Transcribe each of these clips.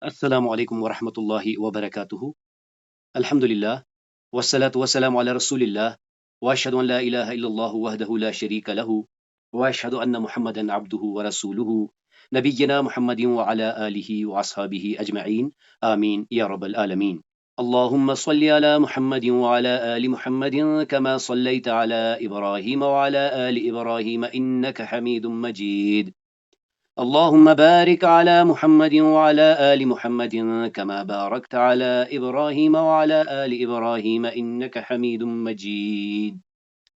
السلام علیکم ورحمۃ اللہ وبرکاتہ۔ الحمد للہ والصلاة والسلام علی رسول اللہ واشهد ان لا الہ الا اللہ وحدہ لا شریک لہ واشهد ان محمدا عبدہ ورسولہ نبینا محمد وعلی آلہ واصحابہ اجمعین آمین یا رب العالمین۔ اللهم صل على محمد وعلى آل محمد كما صليت على إبراهيم وعلى آل إبراهيم إنك حميد مجيد اللهم بارك على محمد وعلى آل محمد كما باركت على إبراهيم وعلى آل إبراهيم إنك حميد مجيد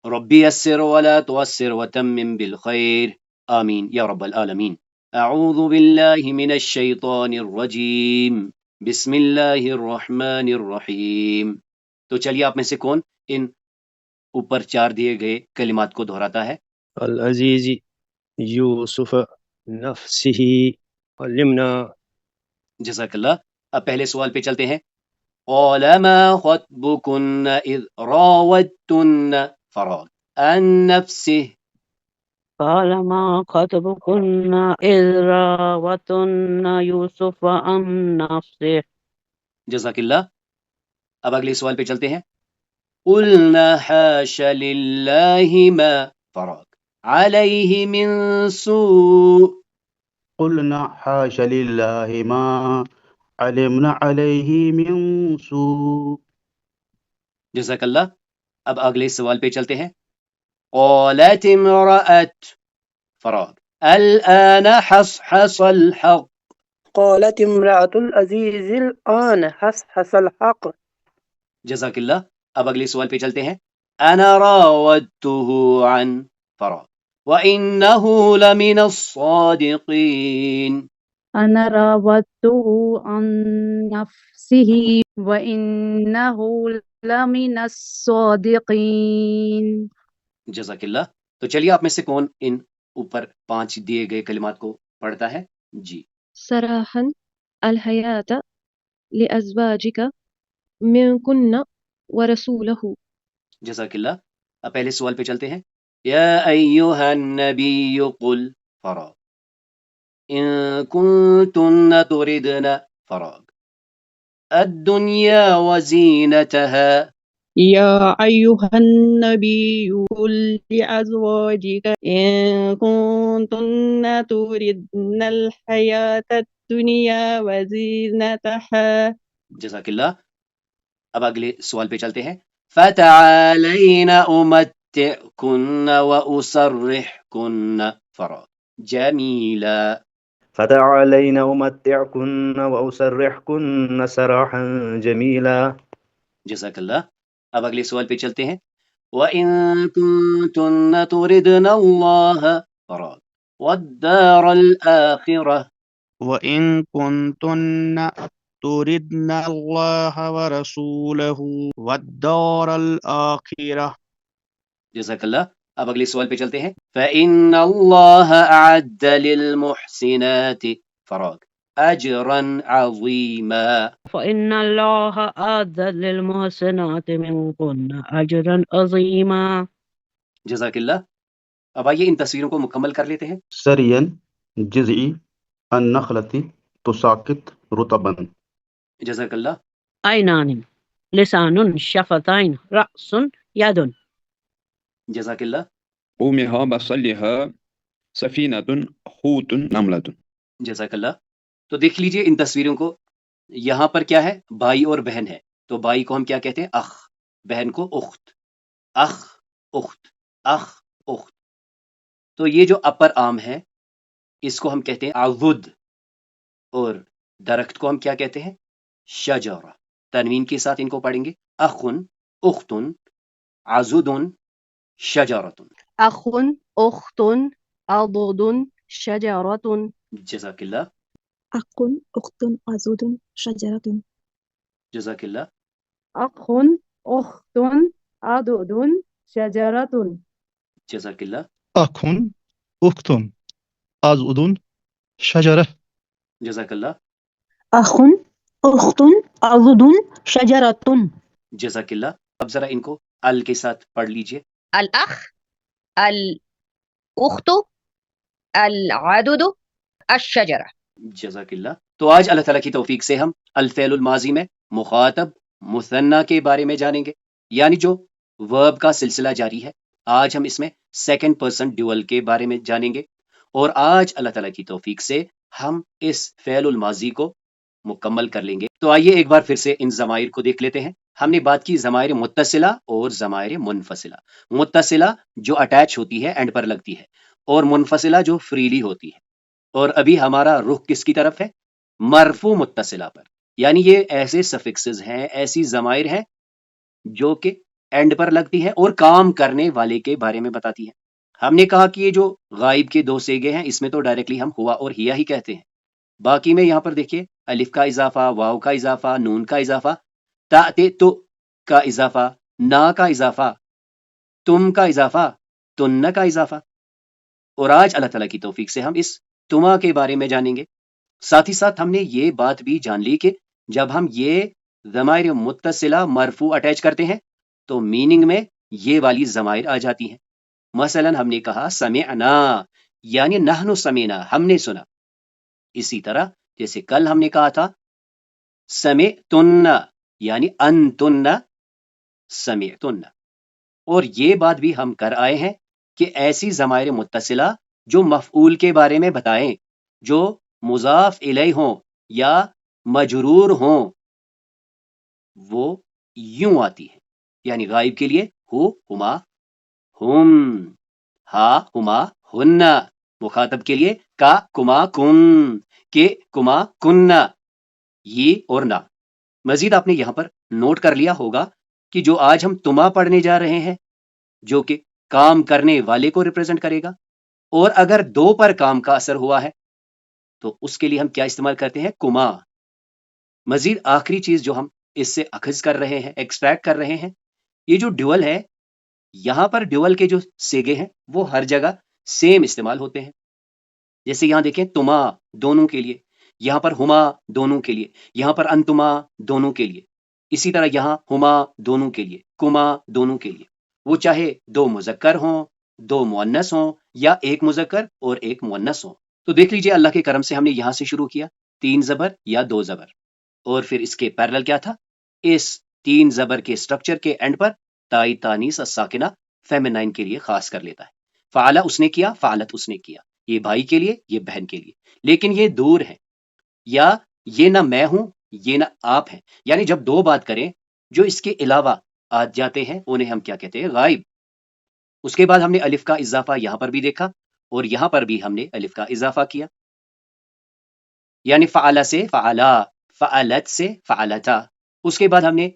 ربي يسر ولا تعسر وتمم بالخير آمين يا رب العالمين۔ أعوذ بالله من الشيطان الرجيم بسم الله الرحمن الرحيم۔ تو چلیے آپ میں سے کون ان اوپر 4 دیے گئے کلمات کو دہراتا ہے؟ العزیز یوسف نفسه علمنا۔ جزاک اللہ۔ اب پہلے سوال پہ چلتے ہیں۔ قال ما خطبكن إذ راوتن فراغ عن نفسه۔ قال ما خطبكن إذ راوتن يوسف عن نفسه جزاک اللہ۔ اب اگلے سوال پہ چلتے ہیں۔ قلنا حاش للہ ما فراغ علیہ من سوء۔ قلنا حاش لله ما علمنا عليه من سوء۔ جزاک اللہ۔ اب اگلے سوال پہ چلتے ہیں۔ قالت امرأة فراغ الآن حصحص الحق۔ قالت امرأة العزيز الآن حصحص الحق۔ جزاک اللہ۔ اب اگلے سوال پہ چلتے ہیں۔ انا راودته عن فراغ وإنه لمن الصادقين۔ أنا راودته عن نفسه وإنه لمن الصادقين۔ جزاک اللہ۔ تو چلیے آپ میں سے کون ان اوپر 5 دیے گئے کلمات کو پڑھتا ہے؟ جی۔ صراحا الحياة لأزواجك منكن ورسوله۔ جزاک اللہ۔ اب پہلے سوال پہ چلتے ہیں۔ یا ایہا النبی قل فراغ ان کنتن تردن فراغ الدنیا وزینتها۔ يا أيها النبي قل لأزواجك إن كنتن تردن الحياة الدنيا وزينتها۔ جزاک اللہ۔ اب اگلے سوال پہ چلتے ہیں۔ فتعالین امتعکن واسرحکن فراغ جمیلا۔ فتعالين أمتعكن وأسرحكن سراحا جميلا۔ جزاک اللہ۔ اب اگلے سوال پہ چلتے ہیں۔ وَإِن كُنتُنَّ تُرِدْنَ اللَّهَ فراغ وَالدَّارَ الْآخِرَةَ۔ وَإِن كُنتُنَّ تُرِدْنَ اللَّهَ وَرَسُولَهُ وَالدَّارَ الْآخِرَةَ۔ جزاک اللہ۔ اب اگلے سوال پہ چلتے ہیں۔ فَإِنَّ اللَّهَ أَعَدَّ لِلْمُحْسِنَاتِ فراغ أَجْرًا عَظِيمًا۔ فإن الله أعد للمحسنات منكن أجرا عظيما۔ جزاک اللہ۔ اب آئیے ان تصویروں کو مکمل کر لیتے ہیں۔ سريا جزعي النخلة تساقط رطبا۔ جزاک اللہ۔ عينان لسان شفتين رأس يد۔ جزاک اللہ۔ قومها بصلها سفینة حوت نملة۔ جزاک اللہ۔ تو دیکھ لیجئے ان تصویروں کو۔ یہاں پر کیا ہے؟ بھائی اور بہن ہے۔ تو بھائی کو ہم کیا کہتے ہیں؟ اخ۔ بہن کو اخت۔ اخ اخت اخ اخت۔ تو یہ جو اپر آرم ہے اس کو ہم کہتے ہیں عضد، اور درخت کو ہم کیا کہتے ہیں؟ شجرہ۔ تنوین کے ساتھ ان کو پڑھیں گے۔ اخن اختن عضد شجرۃ۔ أخ أخت عضد شجرة۔ جزاک اللہ۔ أخ أخت عضد شجرة۔ جزاک اللہ۔ أخ أخت عضد شجرة۔ جزاک اللہ۔ أخ أخت عضد شجرة۔ جزاک اللہ۔ أخ أخت عضد شجرة۔ جزاک اللہ۔ اب ذرا ان کو ال کے ساتھ پڑھ لیجئے۔ الأخ الأخت العدد الشجرة۔ جزاک اللہ۔ تو آج اللہ تعالیٰ کی توفیق سے ہم الفعل الماضی میں مخاطب مثنیٰ کے بارے میں جانیں گے، یعنی جو ورب کا سلسلہ جاری ہے۔ آج ہم اس میں سیکنڈ پرسن ڈیول کے بارے میں جانیں گے، اور آج اللہ تعالیٰ کی توفیق سے ہم اس فعل الماضی کو مکمل کر لیں گے۔ تو آئیے ایک بار پھر سے ان ضمائر کو دیکھ لیتے ہیں۔ ہم نے بات کی ضمائر متصلہ اور ضمائر منفصلہ۔ متصلہ جو اٹیچ ہوتی ہے، اینڈ پر لگتی ہے، اور منفصلہ جو فریلی ہوتی ہے۔ اور ابھی ہمارا رخ کس کی طرف ہے؟ مرفوع متصلہ پر، یعنی یہ ایسے سفکسز ہیں، ایسی ضمائر ہیں جو کہ اینڈ پر لگتی ہے اور کام کرنے والے کے بارے میں بتاتی ہے۔ ہم نے کہا کہ یہ جو غائب کے دو سیگے ہیں، اس میں تو ڈائریکٹلی ہم ہوا اور ہیا ہی کہتے ہیں۔ باقی میں یہاں پر دیکھیے الف کا اضافہ، واو کا اضافہ، نون کا اضافہ، تا تے تو کا اضافہ، نا کا اضافہ، تم کا اضافہ، تن کا اضافہ۔ اور آج اللہ تعالیٰ کی توفیق سے ہم اس تما کے بارے میں جانیں گے۔ ساتھ ہی ساتھ ہم نے یہ بات بھی جان لی کہ جب ہم یہ ضمائر متصلہ مرفوع اٹیچ کرتے ہیں تو میننگ میں یہ والی ضمائر آ جاتی ہیں۔ مثلا ہم نے کہا سمعنا، یعنی نحن سمعنا، ہم نے سنا۔ اسی طرح جیسے کل ہم نے کہا تھا سمعتن، یعنی انتن سمعتن۔ اور یہ بات بھی ہم کر آئے ہیں کہ ایسی ضمائر متصلہ جو مفعول کے بارے میں بتائیں، جو مضاف الیہ ہوں یا مجرور ہوں، وہ یوں آتی ہے، یعنی غائب کے لیے ہو، ہما، ہم، ہا، ہما، ہن۔ مخاطب کے لیے کا، کما، کن، کے، کما، کن، یہ اور نہ۔ مزید آپ نے یہاں پر نوٹ کر لیا ہوگا کہ جو آج ہم تما پڑھنے جا رہے ہیں، جو کہ کام کرنے والے کو ریپرزینٹ کرے گا، اور اگر دو پر کام کا اثر ہوا ہے تو اس کے لیے ہم کیا استعمال کرتے ہیں؟ کما۔ مزید آخری چیز جو ہم اس سے اخذ کر رہے ہیں، ایکسٹریکٹ کر رہے ہیں، یہ جو ڈیول ہے، یہاں پر ڈیول کے جو سیگے ہیں وہ ہر جگہ سیم استعمال ہوتے ہیں۔ جیسے یہاں دیکھیں تما دونوں کے لیے، یہاں پر ہما دونوں کے لیے، یہاں پر انتما دونوں کے لیے، اسی طرح یہاں ہما دونوں کے لیے، کما دونوں کے لیے، وہ چاہے دو مذکر ہوں، دو مؤنث ہوں، یا ایک مذکر اور ایک مؤنث ہوں۔ تو دیکھ لیجئے اللہ کے کرم سے ہم نے یہاں سے شروع کیا، 3 زبر یا 2 زبر، اور پھر اس کے پیرلل کیا تھا؟ اس 3 زبر کے سٹرکچر کے اینڈ پر تائی تانیث الساکنہ فیمینائن کے لیے خاص کر لیتا ہے۔ فعلہ اس نے کیا، فعلت اس نے کیا، یہ بھائی کے لیے، یہ بہن کے لیے، لیکن یہ دور ہے، یا یہ نہ میں ہوں، یہ نہ آپ ہیں، یعنی جب دو بات کریں جو اس کے علاوہ آ جاتے ہیں انہیں ہم کیا کہتے ہیں؟ غائب۔ اس کے بعد ہم نے الف کا اضافہ یہاں پر بھی دیکھا، اور یہاں پر بھی ہم نے الف کا اضافہ کیا، یعنی فعلہ سے فعلا، فعلت سے فعلتا۔ اس کے بعد ہم نے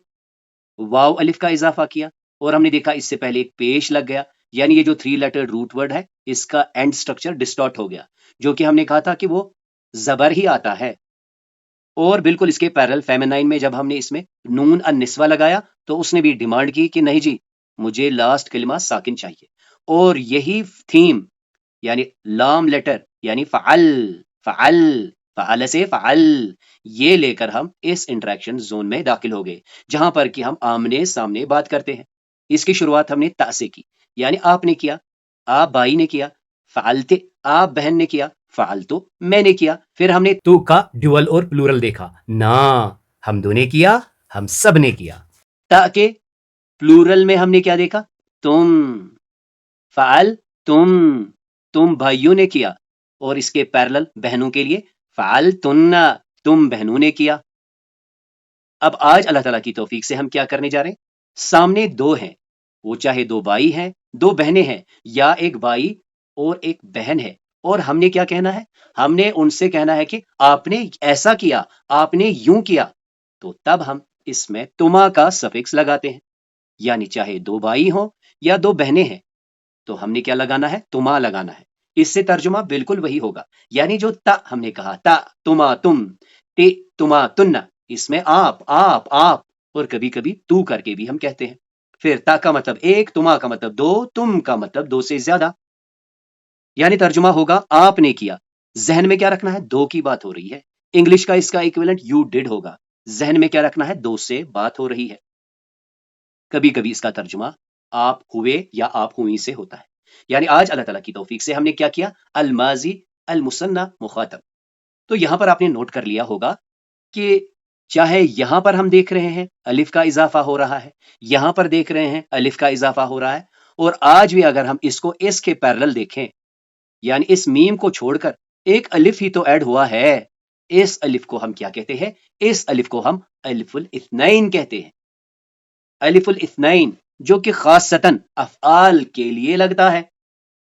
واو الف کا اضافہ کیا، اور ہم نے دیکھا اس سے پہلے ایک پیش لگ گیا، یعنی یہ جو 3 لیٹر روٹ ورڈ ہے اس کا اینڈ سٹرکچر ڈسٹارٹ ہو گیا، جو کہ ہم نے کہا تھا کہ وہ زبر ہی آتا ہے۔ اور بالکل اس کے پیرل فیمینائن میں جب ہم نے اس میں نون النسوہ لگایا تو اس نے بھی ڈیمانڈ کی کہ نہیں جی، مجھے لاسٹ کلمہ ساکن چاہیے، اور یہی تھیم یعنی لام لیٹر یعنی فعل، فعل، فعل سے فعل، یہ لے کر ہم اس انٹریکشن زون میں داخل ہو گئے جہاں پر کہ ہم آمنے سامنے بات کرتے ہیں۔ اس کی شروعات ہم نے تا سے کی، یعنی آپ نے کیا، آپ بھائی نے کیا، فعلتے آپ بہن نے کیا، فعلتو میں نے کیا۔ پھر ہم نے تو کا ڈیول اور پلورل دیکھا، نا ہم دو نے کیا، ہم سب نے کیا۔ تا کے پلورل میں ہم نے کیا دیکھا؟ تم، فعل تم بھائیوں نے کیا، اور اس کے پیرلل بہنوں کے لیے فعل تم بہنوں نے کیا۔ اب آج اللہ تعالیٰ کی توفیق سے ہم کیا کرنے جا رہے ہیں؟ سامنے دو ہیں، وہ چاہے 2 بھائی ہیں، 2 بہنیں ہیں، یا ایک بھائی اور ایک بہن ہے، اور ہم نے کیا کہنا ہے؟ ہم نے ان سے کہنا ہے کہ آپ نے ایسا کیا، آپ نے یوں کیا، تو تب ہم اس میں تما کا سفکس لگاتے ہیں، یعنی چاہے 2 بھائی ہوں یا 2 بہنیں ہیں تو ہم نے کیا لگانا ہے؟ تما لگانا ہے۔ اس سے ترجمہ بالکل وہی ہوگا، یعنی جو تا ہم نے کہا، تا تما تم، تے تما تن، اس میں آپ اور کبھی کبھی تو کر کے بھی ہم کہتے ہیں۔ پھر تا کا مطلب 1، تما کا مطلب 2، تم کا مطلب 2 سے زیادہ، یعنی ترجمہ ہوگا آپ نے کیا۔ ذہن میں کیا رکھنا ہے؟ 2 کی بات ہو رہی ہے۔ انگلش کا اس کا ایکویلنٹ یو ڈیڈ ہوگا، ذہن میں کیا رکھنا ہے؟ 2 سے بات ہو رہی ہے۔ کبھی کبھی اس کا ترجمہ آپ ہوئے یا آپ ہوئی سے ہوتا ہے۔ یعنی آج اللہ تعالیٰ کی توفیق سے ہم نے کیا کیا؟ الماضی المثنی مخاطب، تو یہاں پر آپ نے نوٹ کر لیا ہوگا کہ چاہے یہاں پر ہم دیکھ رہے ہیں الف کا اضافہ ہو رہا ہے، یہاں پر دیکھ رہے ہیں الف کا اضافہ ہو رہا ہے، اور آج بھی اگر ہم اس کو اس کے پیرلل دیکھیں، یعنی اس میم کو چھوڑ کر ایک الف ہی تو ایڈ ہوا ہے، اس الف کو ہم کیا کہتے ہیں؟ اس الف کو ہم الف الاثنین کہتے ہیں۔ الف الاثنین جو کہ خاصتاً افعال کے لیے لگتا ہے،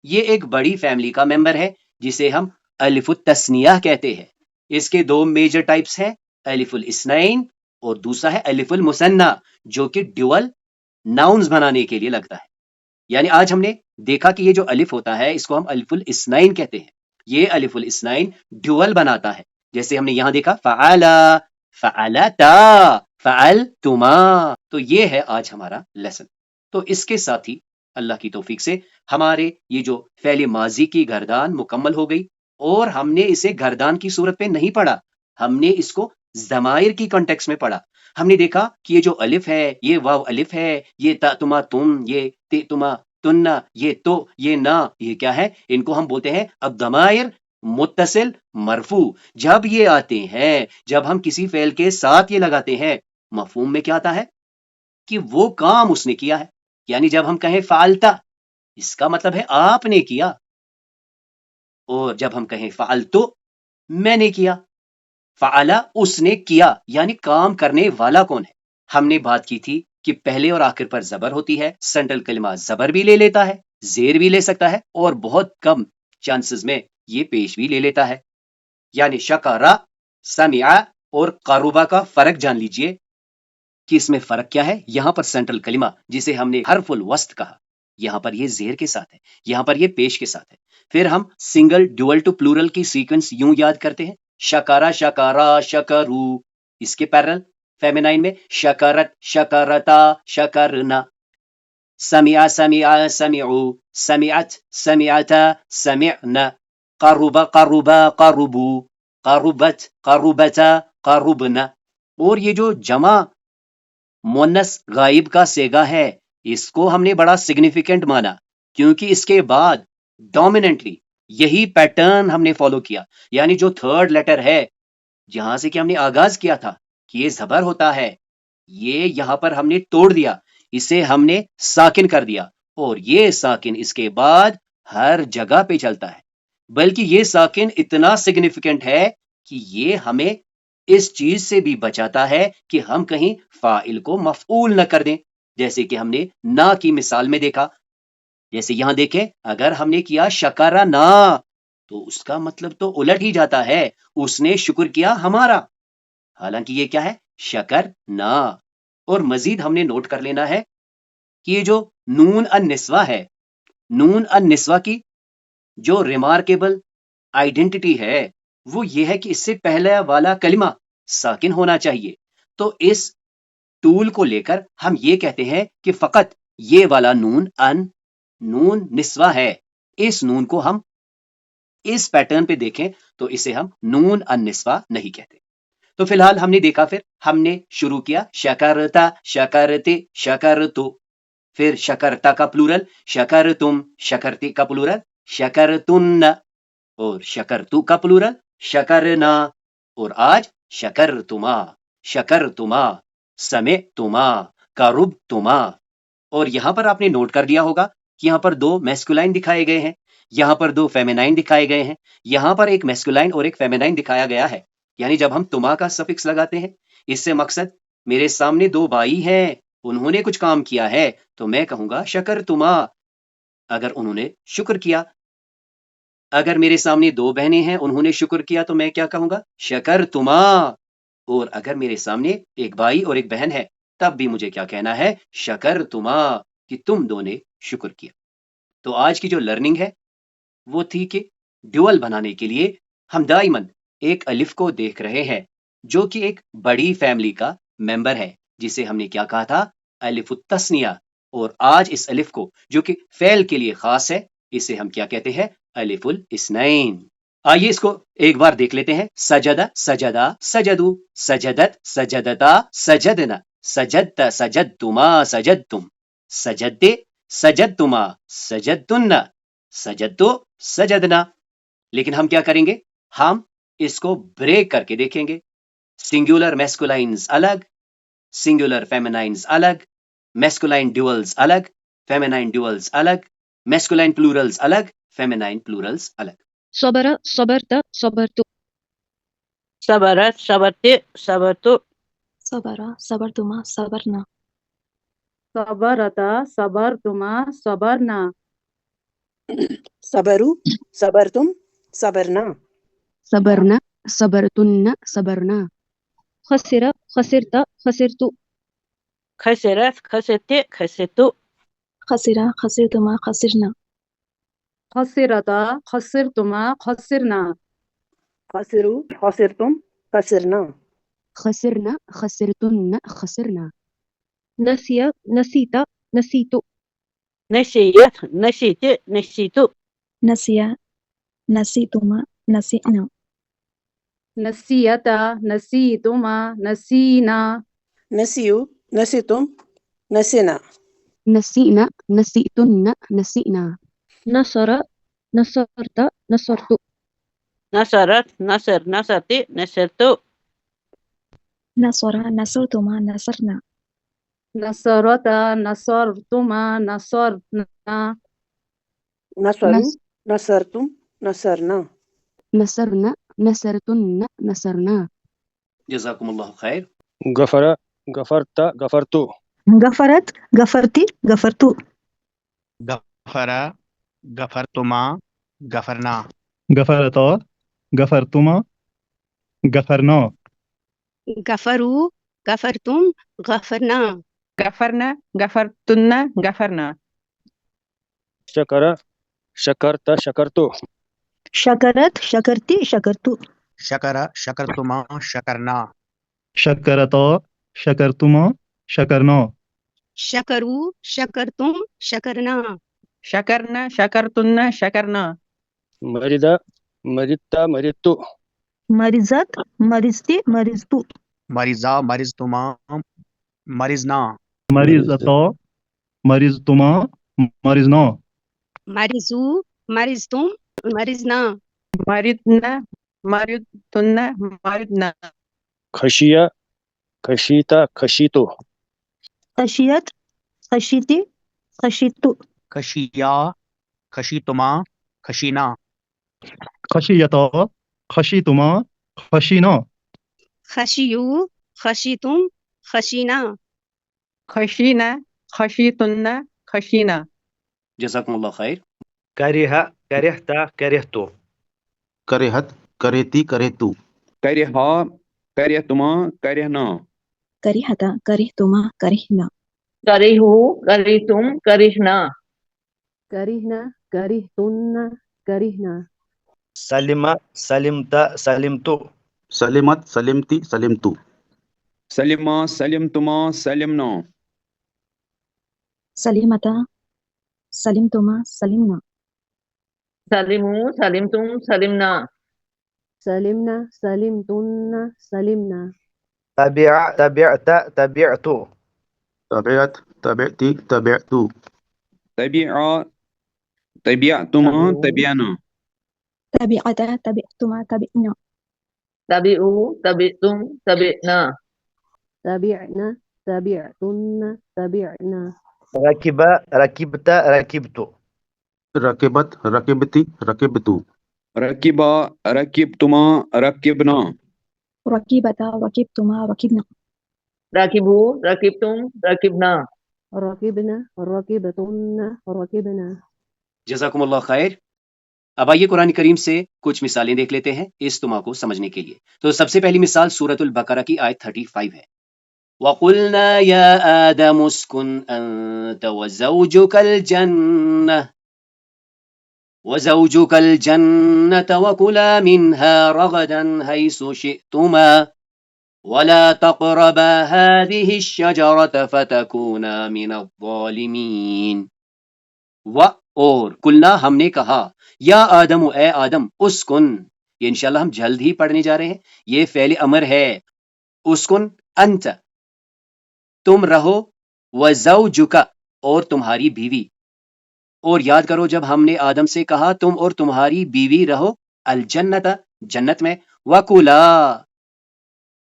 یہ ایک بڑی فیملی کا ممبر ہے جسے ہم الف التثنیہ کہتے ہیں۔ اس کے دو میجر ٹائپس ہیں، الف الاثنین اور دوسرا ہے الف المثنی، جو کہ ڈیول ناؤنز بنانے کے لیے لگتا ہے۔ یعنی آج ہم نے دیکھا کہ یہ جو الف ہوتا ہے اس کو ہم الف الاثنین کہتے ہیں، یہ الف الاثنین ڈیول بناتا ہے، جیسے ہم نے یہاں دیکھا فعلا، فعلتا، فعلتما۔ تو یہ ہے آج ہمارا لیسن۔ تو اس کے ساتھ ہی اللہ کی توفیق سے ہمارے یہ جو فعل ماضی کی گردان مکمل ہو گئی، اور ہم نے اسے گردان کی صورت پہ نہیں پڑھا، ہم نے اس کو ضمائر کی کانٹیکس میں پڑھا۔ ہم نے دیکھا کہ یہ جو الف ہے یہ واو الف ہے، یہ تا تما تم، یہ تے تما تننا، یہ تو، یہ نا، یہ کیا ہے؟ ان کو ہم بولتے ہیں اب ضمائر متصل مرفوع۔ جب یہ آتے ہیں، جب ہم کسی فعل کے ساتھ یہ لگاتے ہیں، مفہوم میں کیا آتا ہے؟ کہ وہ کام اس نے کیا ہے۔ یعنی جب ہم کہیں فعلتا، اس کا مطلب ہے آپ نے کیا، اور جب ہم کہیں فعلتو، میں نے کیا، فعلا اس نے کیا، یعنی کام کرنے والا کون ہے۔ ہم نے بات کی تھی کہ پہلے اور آخر پر زبر ہوتی ہے، سینٹرل کلمہ زبر بھی لے لیتا ہے، زیر بھی لے سکتا ہے، اور بہت کم چانسز میں یہ پیش بھی لے لیتا ہے۔ یعنی شکرا، سمعا اور قربا کا فرق جان لیجئے کہ اس میں فرق کیا ہے۔ یہاں پر سینٹرل کلمہ جسے ہم نے حرف الوسط کہا، یہاں پر یہ زیر کے ساتھ ہے، یہاں پر یہ پیش کے ساتھ ہے۔ پھر ہم سنگل ڈوئل ٹو پلورل کی سیکوینس یوں یاد کرتے ہیں، شکارا شکارا شکرو، اس کے پیرل فیمینائن میں شکرت شکرتا شکرنا، سمع سمع سمعو، سمعت سمعتا سمعنا، قرب قرب قربو، قربت قربتا قربنا۔ اور یہ جو جمع مونس غائب کا سیگا ہے، اس کو ہم نے بڑا سگنیفیکنٹ مانا، کیونکہ اس کے بعد ڈومیننٹلی یہی پیٹرن ہم نے فالو کیا۔ یعنی جو تھرڈ لیٹر ہے، جہاں سے کہ ہم نے آغاز کیا تھا کہ یہ زبر ہوتا ہے، یہ یہاں پر ہم نے توڑ دیا، اسے ہم نے ساکن کر دیا، اور یہ ساکن اس کے بعد ہر جگہ پہ چلتا ہے۔ بلکہ یہ ساکن اتنا سگنیفیکنٹ ہے کہ یہ ہمیں اس چیز سے بھی بچاتا ہے کہ ہم کہیں فاعل کو مفعول نہ کر دیں، جیسے کہ ہم نے نا کی مثال میں دیکھا۔ جیسے یہاں دیکھیں، اگر ہم نے کیا شکرا نا، تو اس کا مطلب تو الٹ ہی جاتا ہے، اس نے شکر کیا ہمارا، حالانکہ یہ کیا ہے؟ شکر نا۔ اور مزید ہم نے نوٹ کر لینا ہے کہ یہ جو نون النسوہ ہے، نون النسوہ کی جو ریمارکیبل آئیڈینٹی ہے وہ یہ ہے کہ اس سے پہلے والا کلمہ ساکن ہونا چاہیے۔ تو اس ٹول کو لے کر ہم یہ کہتے ہیں کہ فقط یہ والا نون نسوہ ہے، اس نون کو ہم اس پیٹرن پہ دیکھیں تو اسے ہم نون النسوہ نہیں کہتے۔ تو فی الحال ہم نے دیکھا، پھر ہم نے شروع کیا شکرتا، شکرتے، شکرتو، پھر شکرتا کا پلورل شکرتم، شکرتے کا پلورل شکرتن، اور شکرتو کا پلورل شکرنا، اور آج شکرتما، شکرتما، سمعتما، قربتما۔ اور یہاں پر آپ نے نوٹ کر دیا ہوگا کہ یہاں پر دو میسکولائن دکھائے گئے ہیں، یہاں پر دو فیمینائن دکھائے گئے ہیں، یہاں پر ایک میسکولائن اور ایک فیمینائن دکھایا گیا ہے۔ یعنی جب ہم تما کا سفکس لگاتے ہیں، اس سے مقصد میرے سامنے دو بھائی ہیں، انہوں نے کچھ کام کیا ہے تو میں کہوں گا شکرتما، اگر انہوں نے شکر کیا۔ اگر میرے سامنے دو بہنیں ہیں، انہوں نے شکر کیا تو میں کیا کہوں گا؟ شکرتما۔ اور اگر میرے سامنے ایک بھائی اور ایک بہن ہے، تب بھی مجھے کیا کہنا ہے؟ شکرتما، کہ تم دو نے شکر کیا۔ تو آج کی جو لرننگ ہے وہ تھی کہ ڈیول بنانے کے لیے ہم دائماً ایک الف کو دیکھ رہے ہیں جو کہ ایک بڑی فیملی کا ممبر ہے، جسے ہم نے کیا کہا تھا؟ الف التثنیہ۔ اور آج اس الف کو جو کہ فعل کے لیے خاص ہے، اسے ہم کیا کہتے ہیں؟ الف الاثنین۔ آئیے اس کو ایک بار دیکھ لیتے ہیں۔ سجدہ، سجدہ، سجدو، سجدت، سجدتا، سجدنا، سجدت، سجدتما، سجدتم، سجدتے، سجدتما، سجدتن، سجدتو، سجدنا۔ لیکن ہم کیا کریں گے؟ ہم اس کو بریک کر کے دیکھیں گے. سنگولر میسکولائنز الگ، سنگولر فیمینائنز الگ، میسکولائن ڈیولز الگ، فیمینائن ڈیولز الگ، میسکولائن پلورلز الگ، فیمینائن پلورلز الگ. صبر صبرت صبرت صبرت صبرت صبرت صبر صبرتما صبرنا صبرت صبرتما صبرنا صبروا صبرتم صبرنا صبرنا صبرتن صبرنا خسر خسرت خسرت خسرت خسرت خسرت خسر خسرتما خسرنا خسرت خسرتما خسرنا خسروا خسرتم خسرنا خسرنا خسرتن خسرنا نسي نسيت نسيت نسيت نسيت نسيت نسي نسيتما نسينا نسيت نسيتما نسينا نسيوا نسيتم نسينا نسينا نسيتن نسينا نصر نصرت نصرت نصرت نصر نصرت نصرت نصر نصرتما نصرنا نصرت نصرتما نصرنا نصروا نس- نصرتم نصرنا نصرنا نصرتن نصرنا جزاکم اللہ خیر. غفر غفرت غفرت غفرت غفرتي غفرت غفر غفرتما غفرنا غفرتا غفرتما غفرنا غفروا غفرتم غفرنا غفرنا غفرتن غفرنا شکر شکرت شکرت شكرت شكرتي شكرت شکر شکرتما شکرنا شکرتا شکرتما شکرنا شكروا شكرتم شكرنا شكرنا شكرتن شكرنا مرد مردت مردت مرزت مرزتي مرزت مریضا مریضتما مریضنا مرضتا مرضتما مرضنا مرزوا مرزتم مرزنا مرضنا مرضتن مرضنا خشیہ خشیت خشیت خشيت خشيتي خشيت خشیا خشیتما خشینا خشیتا خشیتما خشینا خشيوا خشيتم خشينا خشينا خشيتن خشينا. جزاکم اللہ خیر. كره كرهت كرهت کرہت کریتی کریتو کرہا کرہتما کرہنا كرهت كرهتما كرهنا كرهوا كرهتم كرهنا كرهنا كرهتن كرهنا سلم سلمت سلمت سلمت سلمتی سلمتو سلما سلمتما سلمنا سلمتا سلمتما سلمنا سلموا سلمتم سلمنا سلمنا سلمتن سلمنا تبعت تبعت تبعت تبعتی تبعتو تبعا تبعتما تبعنا تبعتا تبعتما تبعنا تبعوا تبعتم تبعنا تبعنا تبعتن تبعنا ركب ركبت ركبت رکبت رکبتی رکبتو رکبا رکبتما رکبنا ركبتا ركبتما ركبنا راكبوا راكبتم راكبنا ركبنا ركبتن ركبنا. جزاکم اللہ خیر. اب آئیے قرآن کریم سے کچھ مثالیں دیکھ لیتے ہیں استماع کو سمجھنے کے لیے. تو سب سے پہلی مثال سورۃ البقرہ کی آیت 35 ہے. وَقُلْنَا يَا آدَمُ اسْكُنْ أَنْتَ وَزَوْجُكَ الْجَنَّةَ وَكُلَا مِنْهَا رَغَدًا حَيْثُ شِئْتُمَا وَلَا تَقْرَبَا هَذِهِ الشَّجَرَةَ فَتَكُونَا مِنَ الظَّالِمِينَ. اور کلنا ہم نے کہا یا آدم اے آدم اسکن، یہ انشاءاللہ ہم جلد ہی پڑھنے جا رہے ہیں، یہ فعل امر ہے. اسکن انت تم رہو، وزوجک اور تمہاری بیوی. اور یاد کرو جب ہم نے آدم سے کہا تم اور تمہاری بیوی رہو الجنت جنت میں، وکلا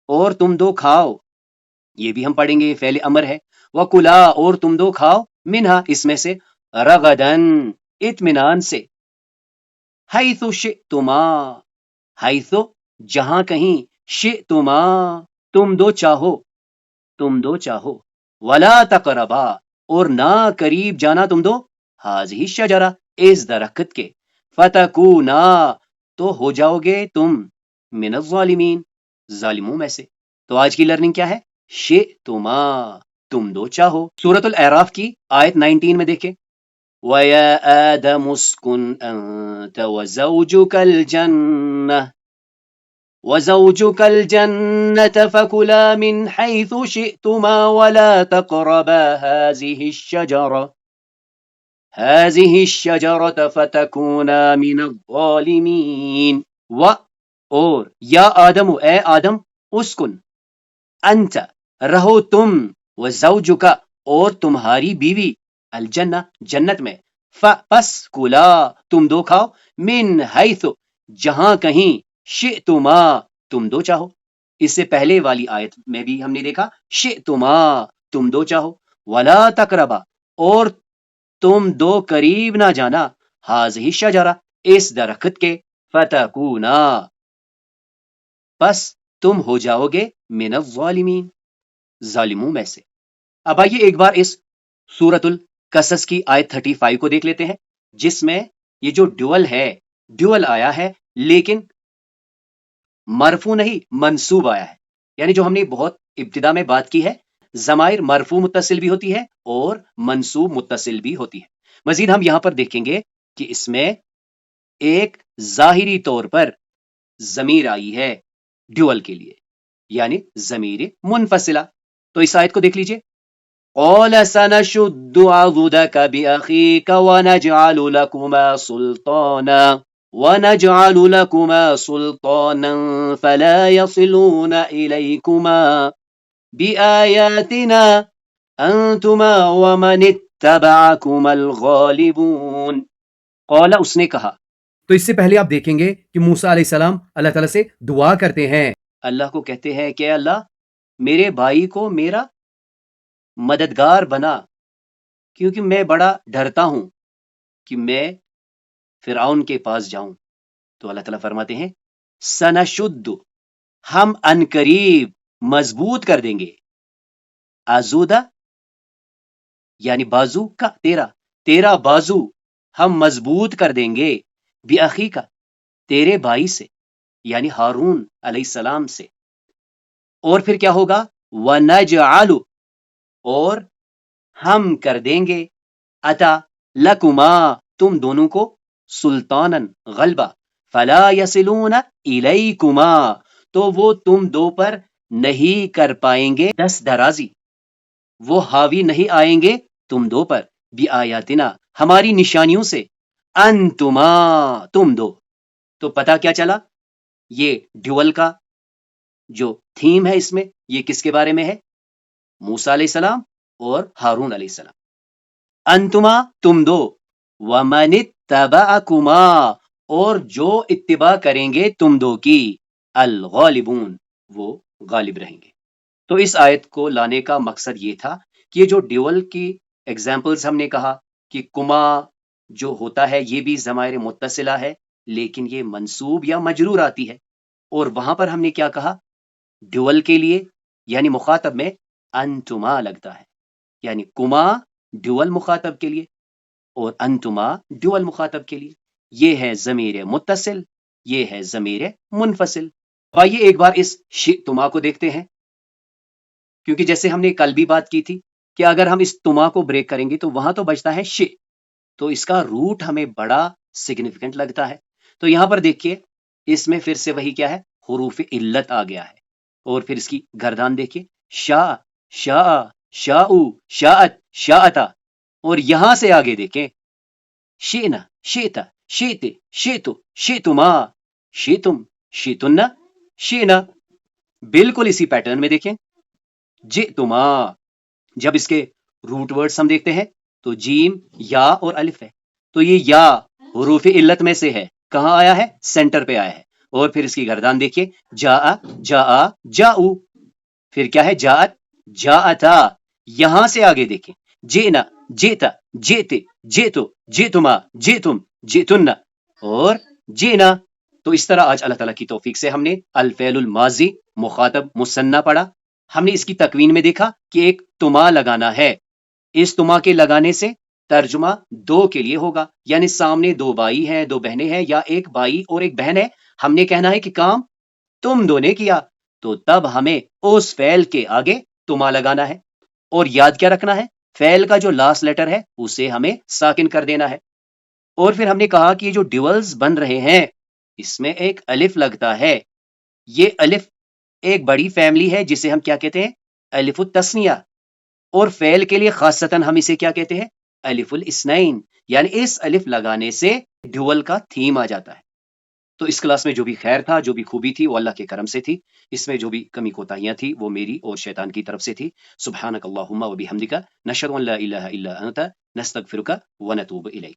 اور تم دو کھاؤ، یہ بھی ہم پڑھیں گے، فعل امر ہے، وکلا اور تم دو کھاؤ، منہا اس میں سے، رغدن اطمینان سے، حیث شئتما حیث جہاں کہیں، شئتما تم دو چاہو، ولا تقربا اور نہ قریب جانا تم دو، ہاذہ الشجرہ اس درخت کے، فتکونا تو ہو جاؤ گے تم، من الظالمین ظالموں میں سے۔ تو آج کی لرننگ کیا ہے؟ شئتما تم دو چاہو۔ سورۃ الاعراف کی آیت 19 میں دیکھیں، وَيَا آدَمُ اسْكُنْ أَنْتَ وَزَوْجُكَ الْجَنَّةَ فَكُلَا مِنْ حَيْثُ شِئْتُمَا وَلَا تَقْرَبَا هَٰذِهِ الشَّجَرَةَ فَتَكُونَا مِنَ الظَّالِمِينَ۔ اور یا آدم اے آدم، اسکن انت رہو تم، وزوجک اور تمہاری بیوی، الجنہ جنت میں، پس کلا تم دو کھاؤ، من حیث جہاں کہیں، شئتما تم دو چاہو۔ اس سے پہلے والی آیت میں بھی ہم نے دیکھا شئتما تم دو چاہو، ولا تقربا اور تم دو قریب نہ جانا، ہاذہ الشجرہ اس درخت کے، فتکونا پس تم ہو جاؤ گے، من الظالمین ظالموں میں سے۔ اب آئیے ایک بار اس سورۃ القصص کی آیت 35 کو دیکھ لیتے ہیں، جس میں یہ جو ڈیول آیا ہے، لیکن مرفوع نہیں منصوب آیا ہے، یعنی جو ہم نے بہت ابتدا میں بات کی ہے، ضمائر مرفوع متصل بھی ہوتی ہے اور منصوب متصل بھی ہوتی ہے۔ مزید ہم یہاں پر دیکھیں گے کہ اس میں ایک ظاہری طور پر ضمیر آئی ہے ڈیول کے لیے، یعنی ضمیر منفصلہ۔ تو اس آیت کو دیکھ لیجئے، قَالَ سَنَشُدُّ عَضُدَكَ بِأَخِيكَ وَنَجْعَلُ لَكُمَا سُلْطَانًا فَلَا يَصِلُونَ إِلَيْكُمَا بِآيَاتِنَا أَنْتُمَا وَمَنِ اتَّبَعَكُمَا الْغَالِبُونَ۔ قَالَ اس نے کہا۔ تو اس سے پہلے آپ دیکھیں گے کہ موسیٰ علیہ السلام اللہ تعالیٰ سے دعا کرتے ہیں، اللہ کو کہتے ہیں کہ اللہ میرے بھائی کو میرا مددگار بنا، کیونکہ میں بڑا ڈرتا ہوں کہ میں فرعون کے پاس جاؤں۔ تو اللہ تعالیٰ فرماتے ہیں سنشد ہم عنقریب مضبوط کر دیں گے، آزودہ یعنی بازو کا، تیرا بازو ہم مضبوط کر دیں گے، بِأَخِيكَ تیرے بھائی سے، یعنی ہارون علیہ السلام سے۔ اور پھر کیا ہوگا؟ وَنَجْعَلُ اور ہم کر دیں گے، عطا لَكُمَا تم دونوں کو، سلطاناً غلبہ، فَلَا يَصِلُونَ إِلَيْكُمَا تو وہ تم دو پر نہیں کر پائیں گے دست درازی، وہ حاوی نہیں آئیں گے تم دو پر، بِآیاتنا ہماری نشانیوں سے، انتما تم دو۔ تو پتہ کیا چلا؟ یہ ڈیول کا جو تھیم ہے اس میں، یہ کس کے بارے میں ہے؟ موسیٰ علیہ السلام اور ہارون علیہ السلام۔ انتما تم دو، ومن اتبعکما اور جو اتباع کریں گے تم دو کی، الغالبون وہ غالب رہیں گے۔ تو اس آیت کو لانے کا مقصد یہ تھا کہ یہ جو ڈیول کی ایگزامپلز ہم نے کہا کہ کما جو ہوتا ہے یہ بھی ضمائر متصلہ ہے، لیکن یہ منصوب یا مجرور آتی ہے، اور وہاں پر ہم نے کیا کہا؟ ڈیول کے لیے یعنی مخاطب میں انتما لگتا ہے، یعنی کما ڈیول مخاطب کے لیے اور انتما ڈیول مخاطب کے لیے، یہ ہے ضمیر متصل، یہ ہے ضمیر منفصل۔ آئیے ایک بار اس شئتما کو دیکھتے ہیں، کیونکہ جیسے ہم نے کل بھی بات کی تھی کہ اگر ہم اس تما کو بریک کریں گے تو وہاں تو بچتا ہے ش، تو اس کا روٹ ہمیں بڑا سگنیفیکنٹ لگتا ہے۔ تو یہاں پر دیکھیے اس میں پھر سے وہی کیا ہے؟ حروف علت آ گیا ہے، اور پھر اس کی گردان دیکھیے، شاء، شاء، شاءو، شاءت، شاءتا، اور یہاں سے آگے دیکھیں شئنا، شئتا، شئت، شئتو، شئتما، شئتم، شئتن، شئنا، بالکل اسی پیٹرن میں دیکھیں جئتما۔ جب اس کے روٹ ورڈز ہم دیکھتے ہیں تو جیم، یا اور الف ہے، تو یہ یا حروف علت میں سے ہے، کہاں آیا ہے؟ سینٹر پہ آیا ہے، اور پھر اس کی گردان دیکھیے، جا جا جاؤ، پھر کیا ہے جاءت جاءتا، یہاں سے آگے دیکھیں، جئنا جئتا جئتے جئتو جئتما جئتم جئتن اور جئنا۔ تو اس طرح آج اللہ تعالیٰ کی توفیق سے ہم نے الفعل الماضی مخاطب مثنیٰ پڑھا۔ ہم نے اس کی تکوین میں دیکھا کہ ایک تما لگانا ہے، اس تما کے لگانے سے ترجمہ دو کے لیے ہوگا، یعنی سامنے دو بھائی ہیں، دو بہنیں ہیں، یا ایک بھائی اور ایک بہن ہے، ہم نے کہنا ہے کہ کام تم دو نے کیا، تو تب ہمیں اس فعل کے آگے تما لگانا ہے، اور یاد کیا رکھنا ہے، فعل کا جو لاسٹ لیٹر ہے اسے ہمیں ساکن کر دینا ہے۔ اور پھر ہم نے کہا کہ یہ جو ڈیولز بن رہے ہیں اس میں ایک الف لگتا ہے، یہ الف ایک بڑی فیملی ہے جسے ہم کیا کہتے ہیں، الف التثنیہ، اور فعل کے لیے خاصتاً ہم اسے کیا کہتے ہیں، الف الاثنین، یعنی اس الف لگانے سے ڈیول کا تھیم آ جاتا ہے۔ تو اس کلاس میں جو بھی خیر تھا، جو بھی خوبی تھی، وہ اللہ کے کرم سے تھی، اس میں جو بھی کمی کوتاہیاں تھی وہ میری اور شیطان کی طرف سے تھی۔ سبحانک اللہم و بحمدک، نشہد ان لا الہ الا انت، نستغفرک و نتوب الیک۔